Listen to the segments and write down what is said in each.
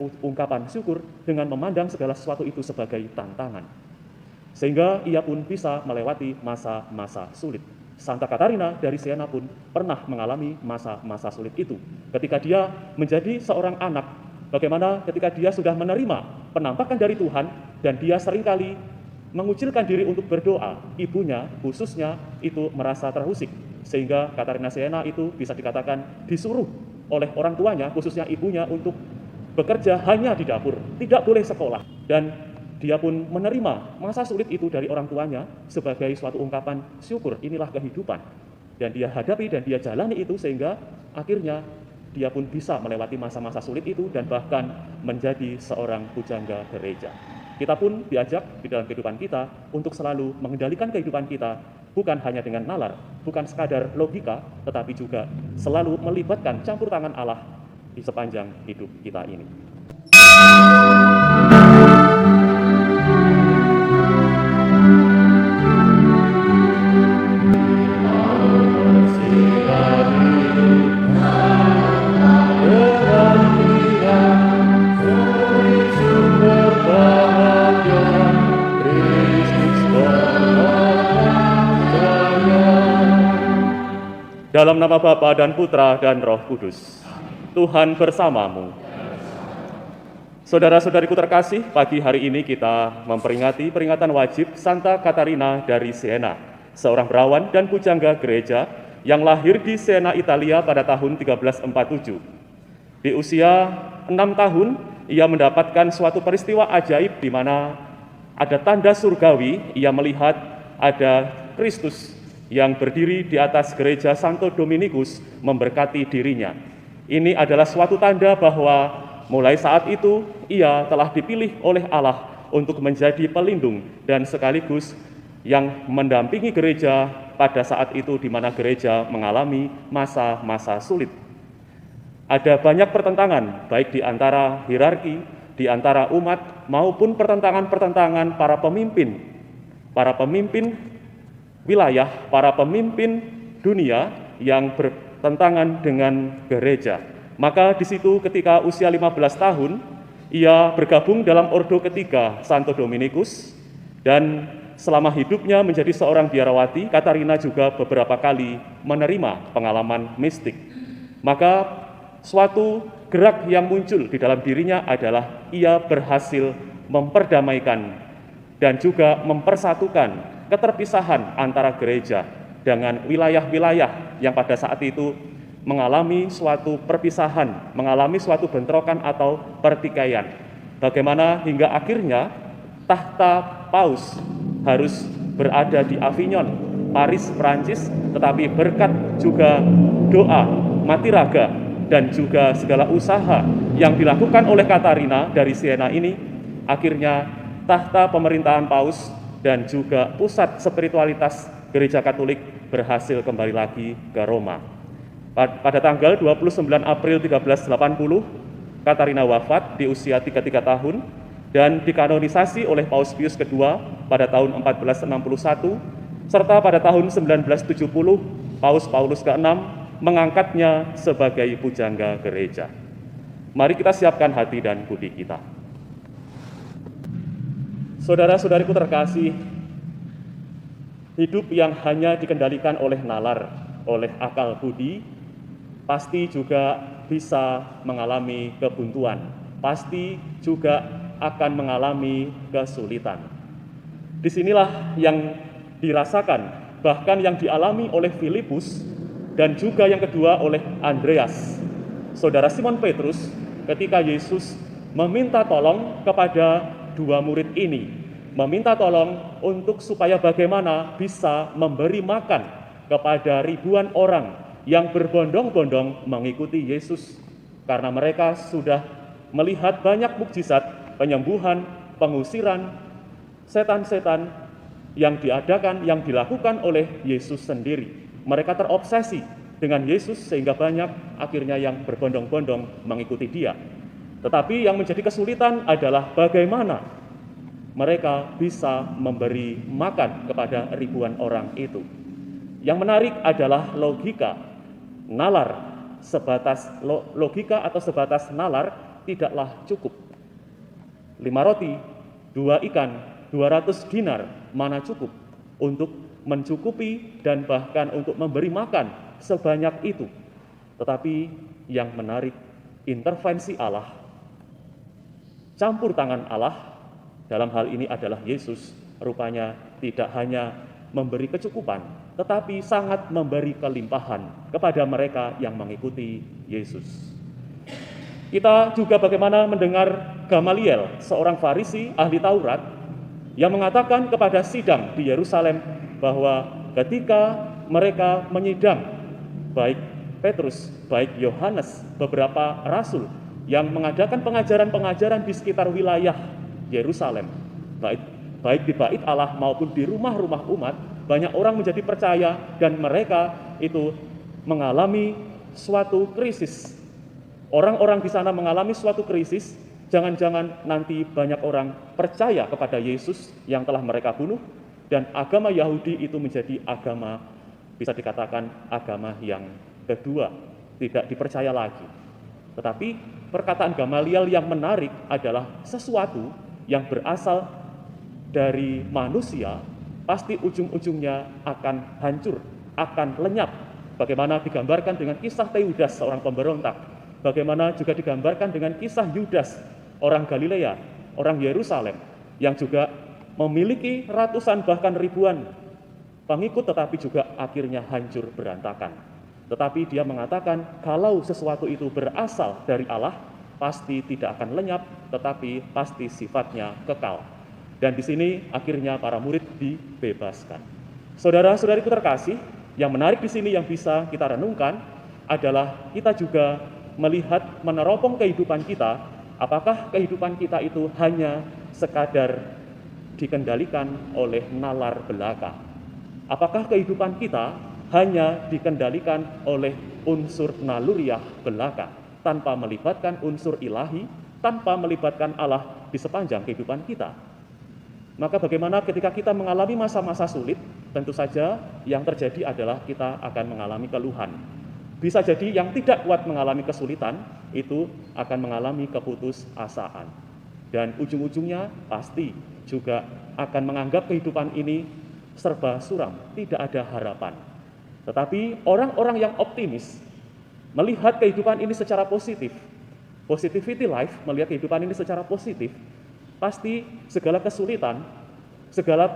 ungkapan syukur dengan memandang segala sesuatu itu sebagai tantangan. Sehingga ia pun bisa melewati masa-masa sulit. Santa Katarina dari Siena pun pernah mengalami masa-masa sulit itu. Ketika dia menjadi seorang anak, bagaimana ketika dia sudah menerima penampakan dari Tuhan, dan dia seringkali mengucilkan diri untuk berdoa, ibunya khususnya itu merasa terusik. Sehingga Katarina Siena itu bisa dikatakan disuruh oleh orang tuanya, khususnya ibunya, untuk bekerja hanya di dapur, tidak boleh sekolah. Dan dia pun menerima masa sulit itu dari orang tuanya sebagai suatu ungkapan syukur, inilah kehidupan. Dan dia hadapi dan dia jalani itu sehingga akhirnya dia pun bisa melewati masa-masa sulit itu dan bahkan menjadi seorang pujangga gereja. Kita pun diajak di dalam kehidupan kita untuk selalu mengendalikan kehidupan kita, bukan hanya dengan nalar, bukan sekadar logika, tetapi juga selalu melibatkan campur tangan Allah di sepanjang hidup kita ini. Dalam nama Bapa dan Putra dan Roh Kudus, Tuhan bersamamu. Saudara-saudariku terkasih, pagi hari ini kita memperingati peringatan wajib Santa Katarina dari Siena, seorang perawan dan pujangga gereja yang lahir di Siena, Italia pada tahun 1347. Di usia 6 tahun, ia mendapatkan suatu peristiwa ajaib di mana ada tanda surgawi. Ia melihat ada Kristus yang berdiri di atas gereja Santo Dominikus memberkati dirinya. Ini adalah suatu tanda bahwa mulai saat itu ia telah dipilih oleh Allah untuk menjadi pelindung dan sekaligus yang mendampingi gereja pada saat itu di mana gereja mengalami masa-masa sulit. Ada banyak pertentangan baik di antara hierarki, di antara umat maupun pertentangan-pertentangan para pemimpin wilayah, para pemimpin dunia yang bertentangan dengan gereja. Maka di situ ketika usia 15 tahun, ia bergabung dalam ordo ketiga Santo Dominikus, dan selama hidupnya menjadi seorang biarawati, Katarina juga beberapa kali menerima pengalaman mistik. Maka suatu gerak yang muncul di dalam dirinya adalah ia berhasil memperdamaikan dan juga mempersatukan keterpisahan antara gereja dengan wilayah-wilayah yang pada saat itu mengalami suatu perpisahan, mengalami suatu bentrokan atau pertikaian. Bagaimana hingga akhirnya tahta paus harus berada di Avignon, Paris, Prancis, tetapi berkat juga doa, mati raga, dan juga segala usaha yang dilakukan oleh Katarina dari Siena ini, akhirnya tahta pemerintahan paus dan juga pusat spiritualitas Gereja Katolik berhasil kembali lagi ke Roma. Pada tanggal 29 April 1380, Katarina wafat di usia 33 tahun dan dikanonisasi oleh Paus Pius II pada tahun 1461, serta pada tahun 1970 Paus Paulus ke-6 mengangkatnya sebagai pujangga gereja. Mari kita siapkan hati dan budi kita. Saudara-saudariku terkasih, hidup yang hanya dikendalikan oleh nalar, oleh akal budi, pasti juga bisa mengalami kebuntuan, pasti juga akan mengalami kesulitan. Disinilah yang dirasakan, bahkan yang dialami oleh Filipus, dan juga yang kedua oleh Andreas, saudara Simon Petrus, ketika Yesus meminta tolong kepada dua murid ini, meminta tolong untuk supaya bagaimana bisa memberi makan kepada ribuan orang yang berbondong-bondong mengikuti Yesus, karena mereka sudah melihat banyak mukjizat, penyembuhan, pengusiran setan-setan yang diadakan, yang dilakukan oleh Yesus sendiri. Mereka terobsesi dengan Yesus sehingga banyak akhirnya yang berbondong-bondong mengikuti Dia. Tetapi yang menjadi kesulitan adalah bagaimana mereka bisa memberi makan kepada ribuan orang itu. Yang menarik adalah logika, nalar, sebatas logika atau sebatas nalar tidaklah cukup. 5 roti, 2 ikan, 200 dinar, mana cukup untuk mencukupi dan bahkan untuk memberi makan sebanyak itu. Tetapi yang menarik, intervensi Allah, campur tangan Allah, dalam hal ini adalah Yesus, rupanya tidak hanya memberi kecukupan, tetapi sangat memberi kelimpahan kepada mereka yang mengikuti Yesus. Kita juga bagaimana mendengar Gamaliel, seorang Farisi ahli Taurat, yang mengatakan kepada sidang di Yerusalem bahwa ketika mereka menyidang baik Petrus, baik Yohanes, beberapa rasul yang mengadakan pengajaran-pengajaran di sekitar wilayah Yerusalem, baik di bait Allah maupun di rumah-rumah umat, banyak orang menjadi percaya dan mereka itu mengalami suatu krisis. Orang-orang di sana mengalami suatu krisis, jangan-jangan nanti banyak orang percaya kepada Yesus yang telah mereka bunuh, dan agama Yahudi itu menjadi agama, bisa dikatakan agama yang kedua, tidak dipercaya lagi. Tetapi perkataan Gamaliel yang menarik adalah sesuatu yang berasal dari manusia, pasti ujung-ujungnya akan hancur, akan lenyap. Bagaimana digambarkan dengan kisah Teudas, seorang pemberontak. Bagaimana juga digambarkan dengan kisah Yudas, orang Galilea, orang Yerusalem, yang juga memiliki ratusan bahkan ribuan pengikut, tetapi juga akhirnya hancur berantakan. Tetapi dia mengatakan kalau sesuatu itu berasal dari Allah, pasti tidak akan lenyap, tetapi pasti sifatnya kekal. Dan di sini akhirnya para murid dibebaskan. Saudara-saudariku terkasih, yang menarik di sini yang bisa kita renungkan adalah kita juga melihat meneropong kehidupan kita, apakah kehidupan kita itu hanya sekadar dikendalikan oleh nalar belaka? Apakah kehidupan kita hanya dikendalikan oleh unsur naluriah belaka, tanpa melibatkan unsur ilahi, tanpa melibatkan Allah di sepanjang kehidupan kita? Maka bagaimana ketika kita mengalami masa-masa sulit, tentu saja yang terjadi adalah kita akan mengalami keluhan. Bisa jadi yang tidak kuat mengalami kesulitan, itu akan mengalami keputusasaan. Dan ujung-ujungnya pasti juga akan menganggap kehidupan ini serba suram, tidak ada harapan. Tetapi orang-orang yang optimis, melihat kehidupan ini secara positif, positivity life, melihat kehidupan ini secara positif, pasti segala kesulitan, segala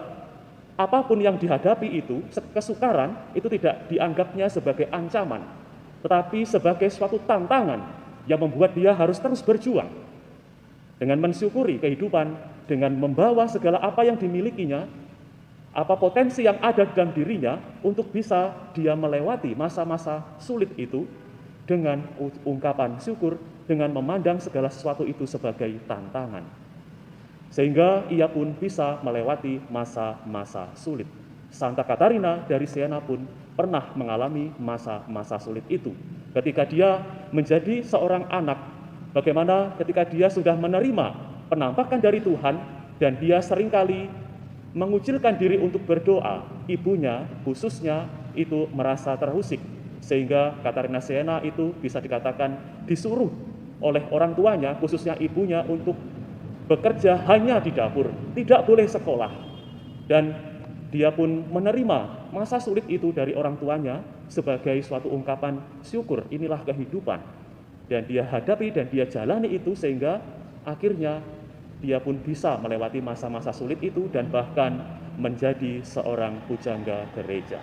apapun yang dihadapi itu, kesukaran, itu tidak dianggapnya sebagai ancaman, tetapi sebagai suatu tantangan yang membuat dia harus terus berjuang dengan mensyukuri kehidupan, dengan membawa segala apa yang dimilikinya, apa potensi yang ada dalam dirinya untuk bisa dia melewati masa-masa sulit itu dengan ungkapan syukur, dengan memandang segala sesuatu itu sebagai tantangan. Sehingga ia pun bisa melewati masa-masa sulit. Santa Katarina dari Siena pun pernah mengalami masa-masa sulit itu. Ketika dia menjadi seorang anak, bagaimana ketika dia sudah menerima penampakan dari Tuhan, dan dia seringkali mengucilkan diri untuk berdoa, ibunya khususnya itu merasa terusik. Sehingga Katarina Siena itu bisa dikatakan disuruh oleh orang tuanya, khususnya ibunya, untuk bekerja hanya di dapur, tidak boleh sekolah. Dan dia pun menerima masa sulit itu dari orang tuanya sebagai suatu ungkapan syukur, inilah kehidupan. Dan dia hadapi dan dia jalani itu sehingga akhirnya dia pun bisa melewati masa-masa sulit itu dan bahkan menjadi seorang pujangga gereja.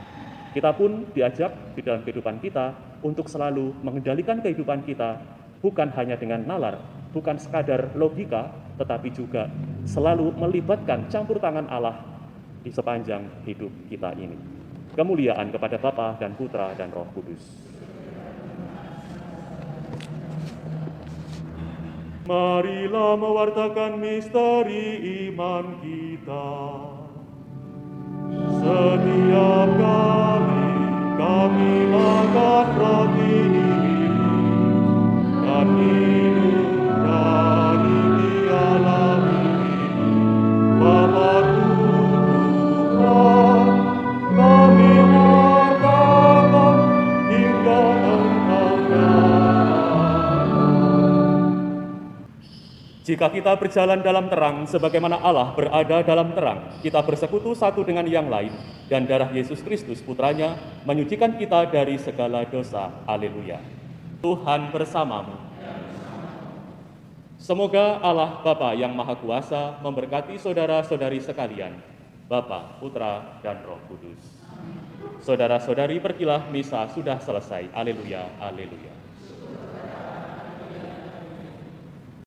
Kita pun diajak di dalam kehidupan kita untuk selalu mengendalikan kehidupan kita, bukan hanya dengan nalar, bukan sekadar logika, tetapi juga selalu melibatkan campur tangan Allah di sepanjang hidup kita ini. Kemuliaan kepada Bapa dan Putra dan Roh Kudus. Marilah mewartakan misteri iman kita. Setiap kami makan roti ini dan minum dari piala ini, Bapa Tuhan, kami wartakan hingga Engkau datang. jika kita berjalan dalam terang sebagaimana Allah berada dalam terang, kita bersekutu satu dengan yang lain, dan darah Yesus Kristus Putranya menyucikan kita dari segala dosa. Haleluya. Tuhan bersamamu. Semoga Allah Bapa yang Maha Kuasa memberkati saudara-saudari sekalian, Bapa, Putra, dan Roh Kudus. Saudara-saudari, pergilah, misa sudah selesai. Haleluya, haleluya.